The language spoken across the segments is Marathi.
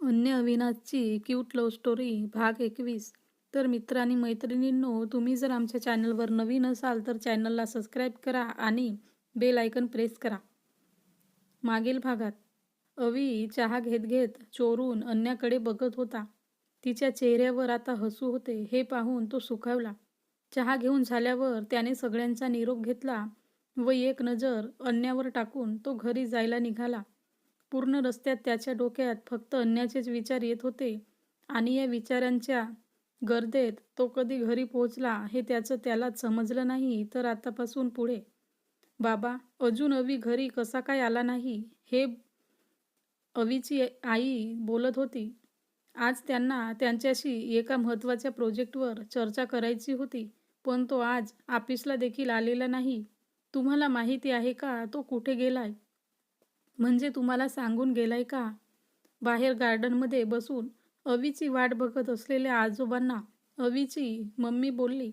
अन्य अविनाशची क्यूट लव्ह स्टोरी भाग 21. तर मित्र आणि मैत्रिणींनो, तुम्ही जर आमच्या चॅनलवर नवीन असाल तर चॅनलला सबस्क्राईब करा आणि बेल आयकन प्रेस करा. मागील भागात अवी चहा घेत घेत चोरून अन्याकडे बघत होता. तिच्या चेहऱ्यावर आता हसू होते हे पाहून तो सुखावला. चहा घेऊन झाल्यावर त्याने सगळ्यांचा निरोप घेतला व एक नजर अन्यावर टाकून तो घरी जायला निघाला. पूर्ण रस्त्यात त्याच्या डोक्यात फक्त अन्याचेच विचार येत होते आणि या विचारांच्या गर्देत तो कधी घरी पोहोचला हे त्याचं त्यालाच समजलं नाही. तर आतापासून पुढे बाबा, अजून अवी घरी कसा काय आला नाही हे अवीची आई बोलत होती. आज त्यांना त्यांच्याशी एका महत्त्वाच्या प्रोजेक्टवर चर्चा करायची होती, पण तो आज ऑफिसला देखील आलेला नाही. तुम्हाला माहिती आहे का तो कुठे गेलाय? म्हणजे तुम्हाला सांगून गेलाय का? बाहेर गार्डनमध्ये बसून अवीची वाट बघत असलेल्या आजोबांना अवीची मम्मी बोलली.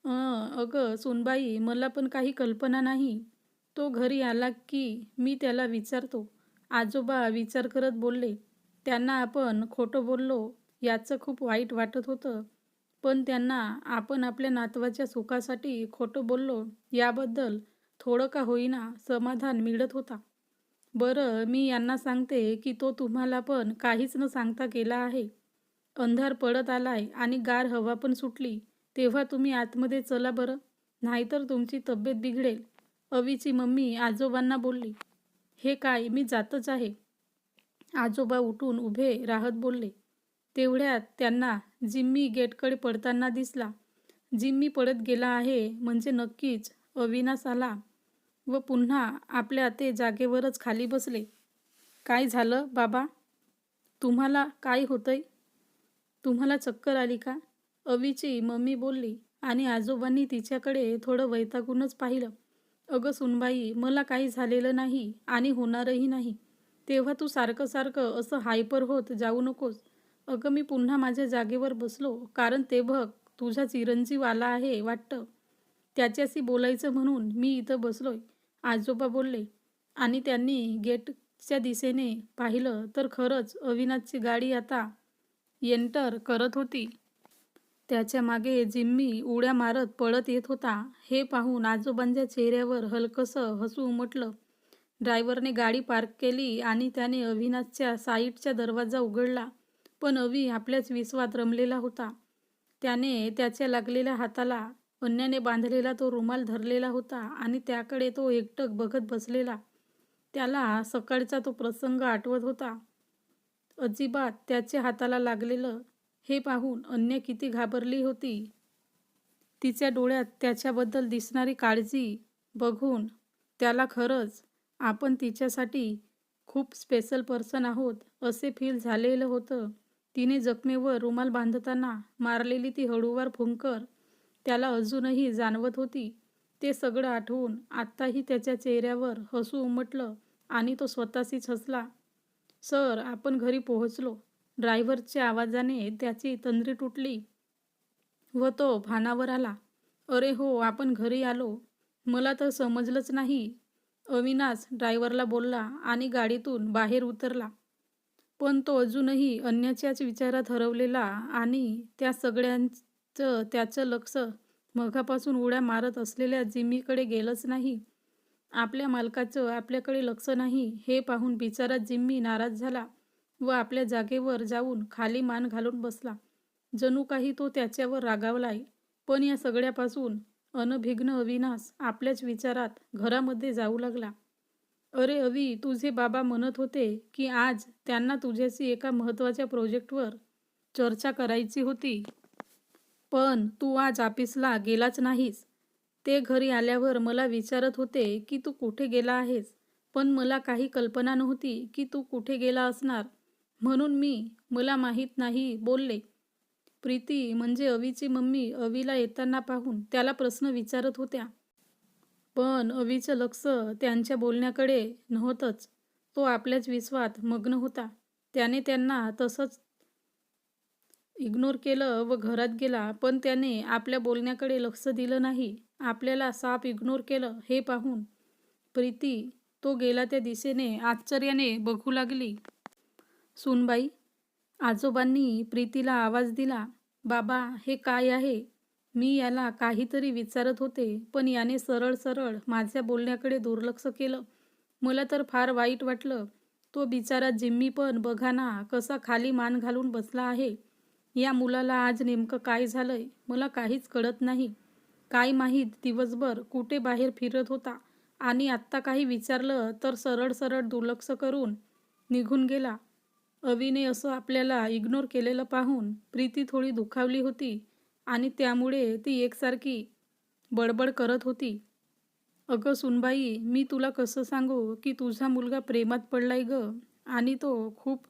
अगं सुनबाई, मला पण काही कल्पना नाही. तो घरी आला की मी त्याला विचारतो. आजोबा विचार करत बोलले. त्यांना आपण खोटं बोललो याचं खूप वाईट वाटत होतं, पण त्यांना आपण आपल्या नातवाच्या सुखासाठी खोटं बोललो याबद्दल थोडं का होईना समाधान मिळत होता. बरं, मी यांना सांगते की तो तुम्हाला पण काहीच न सांगता गेला आहे. अंधार पडत आलाय आणि गार हवा पण सुटली. तेव्हा तुम्ही आतमध्ये चला बरं, नाहीतर तुमची तब्येत बिघडेल. अवीची मम्मी आजोबांना बोलली. हे काय, मी जातच आहे. आजोबा उठून उभे राहत बोलले. तेवढ्यात त्यांना जिम्मी गेटकडे पडताना दिसला. जिम्मी पडत गेला आहे म्हणजे नक्कीच अविनाश आला व पुन्हा आपल्या ते जागेवरच खाली बसले. काय झालं बाबा? तुम्हाला काय होतंय? तुम्हाला चक्कर आली का? अवीची मम्मी बोलली आणि आजोबांनी तिच्याकडे थोडं वैतागूनच पाहिलं. अगं सुनबाई, मला काही झालेलं नाही आणि होणारही नाही. तेव्हा तू सारखं सारखं असं हायपर होत जाऊ नकोस. अगं मी पुन्हा माझ्या जागेवर बसलो कारण ते बघ, तुझा चिरंजीव आला आहे वाटतं. त्याच्याशी बोलायचं म्हणून मी इथं बसलोय, आजोबा बोलले आणि त्यांनी गेटच्या दिशेने पाहिलं तर खरंच अविनाशची गाडी आता एंटर करत होती. त्याच्या मागे जिम्मी उड्या मारत पळत येत होता. हे पाहून आजोबांच्या चेहऱ्यावर हलकंसं हसू उमटलं. ड्रायव्हरने गाडी पार्क केली आणि त्याने अविनाशच्या साईडचा दरवाजा उघडला. पण अवी आपल्याच विश्वात रमलेला होता. त्याने त्याच्या लागलेल्या हाताला अन्याने बांधलेला तो रुमाल धरलेला होता आणि त्याकडे तो एकटक बघत बसलेला. त्याला सकाळचा तो प्रसंग आठवत होता. अजिबात त्याच्या हाताला लागलेलं हे पाहून अन्या किती घाबरली होती. तिच्या डोळ्यात त्याच्याबद्दल दिसणारी काळजी बघून त्याला खरंच आपण तिच्यासाठी खूप स्पेशल पर्सन आहोत असे फील झालेलं होतं. तिने जखमेवर रुमाल बांधताना मारलेली ती हळूवार फुंकर त्याला अजूनही जाणवत होती. ते सगळं आठवून आत्ताही त्याच्या चेहऱ्यावर हसू उमटलं आणि तो स्वतःशीच हसला. सर, आपण घरी पोहोचलो. ड्रायव्हरच्या आवाजाने त्याची तंद्री तुटली व तो भानावर आला. अरे हो, आपण घरी आलो. मला तर समजलंच नाही. अविनाश ड्रायव्हरला बोलला आणि गाडीतून बाहेर उतरला. पण तो अजूनही अन्याच्याच विचारात हरवलेला आणि त्या सगळ्यांचं त्याचं लक्ष मघापासून उड्या मारत असलेल्या जिम्मीकडे गेलंच नाही. आपल्या मालकाचं आपल्याकडे लक्ष नाही हे पाहून बिचारा जिम्मी नाराज झाला व आपल्या जागेवर जाऊन खाली मान घालून बसला. जणू काही तो त्याच्यावर रागावलाय. पण या सगळ्यापासून अनभिज्ञ अविनाश आपल्याच विचारात घरामध्ये जाऊ लागला. अरे अवी, तुझे बाबा म्हणत होते की आज त्यांना तुझ्याशी एका महत्त्वाच्या प्रोजेक्टवर चर्चा करायची होती, पण तू आज ऑफिसला गेलाच नाहीस. ते घरी आल्यावर मला विचारत होते की तू कुठे गेला आहेस, पण मला काही कल्पना नव्हती की तू कुठे गेला असणार, म्हणून मला माहीत नाही बोलले. प्रीती म्हणजे अवीची मम्मी अवीला येताना पाहून त्याला प्रश्न विचारत होत्या. पण अवीचं लक्ष त्यांच्या बोलण्याकडे नव्हतंच. तो आपल्याच विश्वात मग्न होता. त्याने त्यांना तसंच इग्नोर केलं व घरात गेला. पण त्याने आपल्या बोलण्याकडे लक्ष दिलं नाही. आपल्याला साफ इग्नोर केलं हे पाहून प्रीती तो गेला त्या दिशेने आश्चर्याने बघू लागली. सुनबाई, आजोबांनी प्रीतीला आवाज दिला, "बाबा, हे काय आहे?" मी याला काहीतरी विचारत होते, पण याने सरळ सरळ माझ्या बोलण्याकडे दुर्लक्ष केलं. मला तर फार वाईट वाटलं. तो बिचारा जिम्मी पण बघा ना, कसा खाली मान घालून बसला आहे. या मुलाला आज नेमकं काय झालंय मला काहीच कळत नाही. काय माहीत दिवसभर कुठे बाहेर फिरत होता आणि आत्ता काही विचारलं तर सरळ सरळ दुर्लक्ष करून निघून गेला. अविने असं आपल्याला इग्नोर केलेलं पाहून प्रीती थोडी दुखावली होती आणि त्यामुळे ती एकसारखी बडबड करत होती. "अगं सुनबाई, मी तुला कसं सांगू की तुझा मुलगा प्रेमात पडलाय गं आणि तो खूप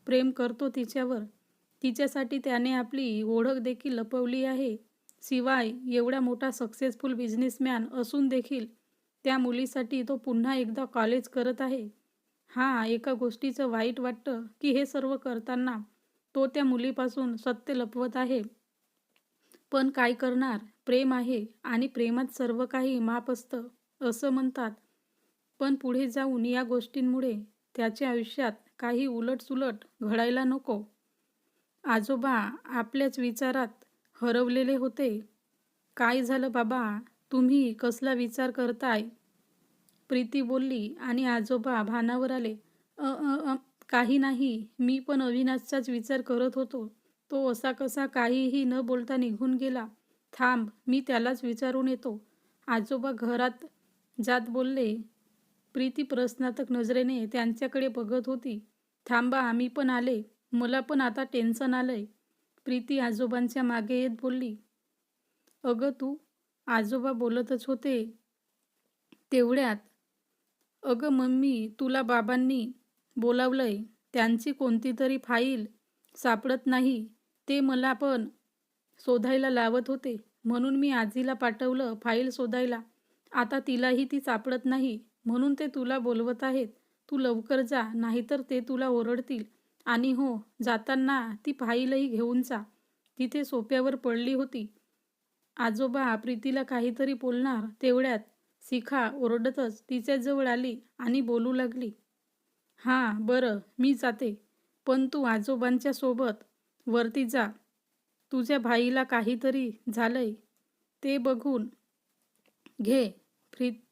प्रेम करतो तिच्यावर. तिच्यासाठी त्याने आपली ओळख देखील लपवली आहे. शिवाय एवढा मोठा सक्सेसफुल बिझनेसमॅन असून देखील त्या मुलीसाठी तो पुन्हा एकदा कॉलेज करत आहे. हां, एका गोष्टीचं वाईट वाटतं की हे सर्व करताना तो त्या मुलीपासून सत्य लपवत आहे. पण काय करणार, प्रेम आहे आणि प्रेमात सर्व काही माफ असतं असं म्हणतात. पण पुढे जाऊन या गोष्टींमुळे त्याच्या आयुष्यात काही उलटसुलट घडायला नको." आजोबा आपल्याच विचारात हरवलेले होते. "काय झालं बाबा, तुम्ही कसला विचार करताय?" प्रीती बोलली आणि आजोबा भानावर आले. "अ अ अ काही नाही, मी पण अविनाशचाच विचार करत होतो. तो असा कसा काहीही न बोलता निघून गेला. थांब, मी त्यालाच विचारून येतो." आजोबा घरात जात बोलले. प्रीती प्रश्नार्थक नजरेने त्यांच्याकडे बघत होती. "थांबा, मी पण आले. मला पण आता टेन्शन आलंय." प्रीती आजोबांच्या मागे येत बोलली. "अगं तू." आजोबा बोलतच होते तेवढ्यात, "अगं मम्मी, तुला बाबांनी बोलावलंय. त्यांची कोणती तरी फाईल सापडत नाही. ते मला पण शोधायला लावत होते. म्हणून मी आजीला पाठवलं फाईल शोधायला. आता तिलाही ती सापडत नाही. म्हणून ते तुला बोलवत आहेत. तू लवकर जा, नाहीतर ते तुला ओरडतील. आणि हो, जाताना ती फाईलही घेऊन जा. तिथे सोफ्यावर पडली होती." आजोबा प्रीतीला काहीतरी बोलणार तेवढ्यात शिखा ओरडतच तिच्याजवळ आली आणि बोलू लागली. "हां, बरं, मी जाते. पण तू आजोबांच्या सोबत वरती जा. तुझ्या भाईला काहीतरी झालंय ते बघून घे."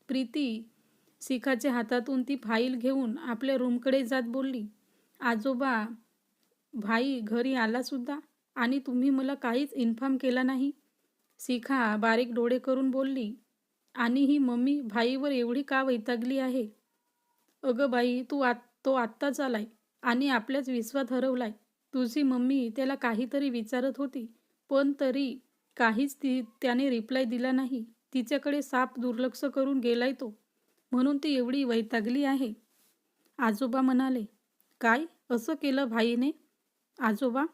प्रीती शिखाच्या हातातून ती फाईल घेऊन आपल्या रूमकडे जात बोलली. "आजोबा, भाई घरी आला सुद्धा आणि तुम्ही मला काहीच इन्फॉर्म केला नाही." शिखा बारीक डोळे करून बोलली. "आणि ही मम्मी भाईवर एवढी का वैतागली आहे?" "अगं बाई, तो आत्ताच आलाय आणि आपल्याच विश्वात हरवलाय. तुझी मम्मी त्याला काहीतरी विचारत होती, पण तरी काहीच त्याने रिप्लाय दिला नाही. तिच्याकडे साफ दुर्लक्ष करून गेलाय तो. म्हणून ती एवढी वैतागली आहे." आजोबा म्हणाले. "काय असं केलं भाईने?" "आजोबा,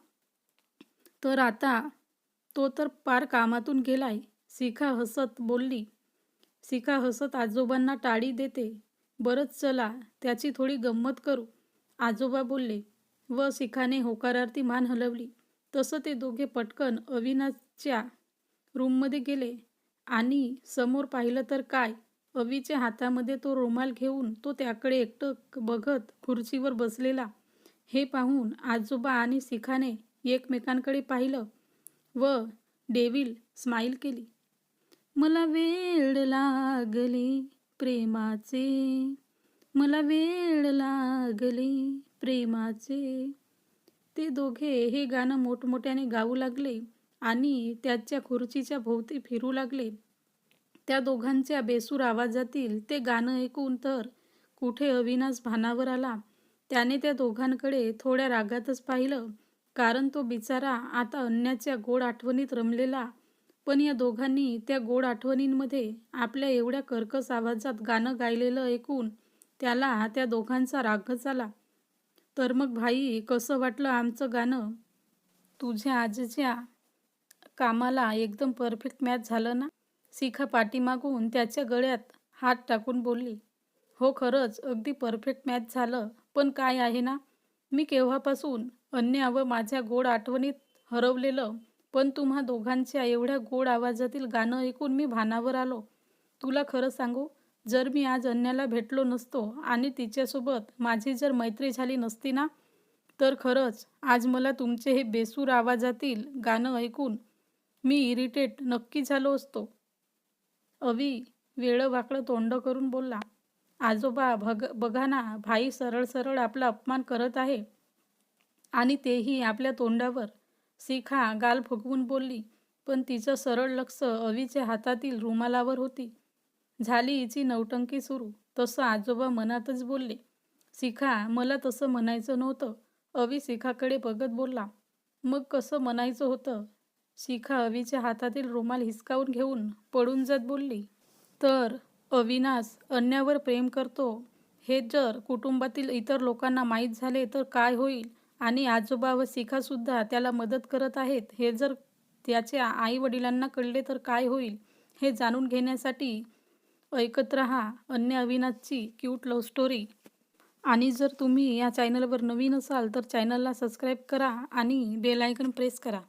तर आता तो तर पार कामातून गेलाय." शिखा हसत बोलली. शिखा हसत आजोबांना टाळी देते. "बरंच चला, त्याची थोडी गंमत करू." आजोबा बोलले व शिखाने होकारार्थी मान हलवली. तसं ते दोघे पटकन अविनाशच्या रूममध्ये गेले आणि समोर पाहिलं तर काय, अवीच्या हातामध्ये तो रुमाल घेऊन तो त्याकडे एकटक बघत खुर्चीवर बसलेला. हे पाहून आजोबा आणि शिखाने एकमेकांकडे पाहिलं व डेव्हिल स्माईल केली. "मला वेड लागले प्रेमाचे, मला वेड लागले प्रेमाचे." ते दोघे हे गाणं मोठमोठ्याने गाऊ लागले आणि त्याच्या खुर्चीच्या भोवती फिरू लागले. त्या दोघांच्या बेसूर आवाजातील ते गाणं ऐकून तर कुठे अविनाश भानावर आला. त्याने त्या दोघांकडे थोड्या रागातच पाहिलं, कारण तो बिचारा आता अन्याच्या गोड आठवणीत रमलेला. पण या दोघांनी त्या गोड आठवणींमध्ये आपल्या एवढ्या कर्कश आवाजात गाणं गायलेलं ऐकून त्याला त्या दोघांचा रागच आला. "तर मग भाई, कसं वाटलं आमचं गाणं? तुझ्या आजच्या कामाला एकदम परफेक्ट मॅच झालं ना?" शिखा पाठीमागून त्याच्या गळ्यात हात टाकून बोलली. "हो, खरंच अगदी परफेक्ट मॅच झालं. पण काय आहे ना, मी केव्हापासून अन्या व माझ्या गोड आठवणीत हरवलेलं. पण तुम्हा दोघांच्या एवढ्या गोड आवाजातील गाणं ऐकून मी भानावर आलो. तुला खरं सांगू, जर मी आज अन्याला भेटलो नसतो आणि तिच्यासोबत माझी जर मैत्री झाली नसती ना, तर खरंच आज मला तुमचे हे बेसूर आवाजातील गाणं ऐकून मी इरिटेट नक्की झालो असतो. अवी वेडं-वाकडं तोंड करून बोलला. आजोबा बघा ना, भाई सरळ सरळ आपला अपमान करत आहे आणि तेही आपल्या तोंडावर. शिखा गाल फुगवून बोलली, पण तिचं सरळ लक्ष अवीच्या हातातील रुमालावर होती. झाली हिची नौटंकी सुरू. तसं आजोबा मनातच बोलले, शिखा मला तसं म्हणायचं नव्हतं. अवी शिखाकडे बघत बोलला, मग कसं म्हणायचं होतं? शिखा अवीच्या हातातील रुमाल हिसकावून घेऊन पळून जात बोलली, तर अविनाश अन्यावर प्रेम करतो हे जर कुटुंबातील इतर लोकांना माहीत झाले तर काय होईल? आणि आजोबा व शिखासुद्धा त्याला मदत करत आहेत हे जर त्याच्या आई-वडिलांना कळले तर काय होईल? हे जाणून घेण्यासाठी ऐकत रहा अन्य अविनाशची क्यूट लव्ह स्टोरी. आणि जर तुम्ही या चॅनलवर नवीन असाल तर चॅनलला सबस्क्राईब करा आणि बेल आयकॉन प्रेस करा.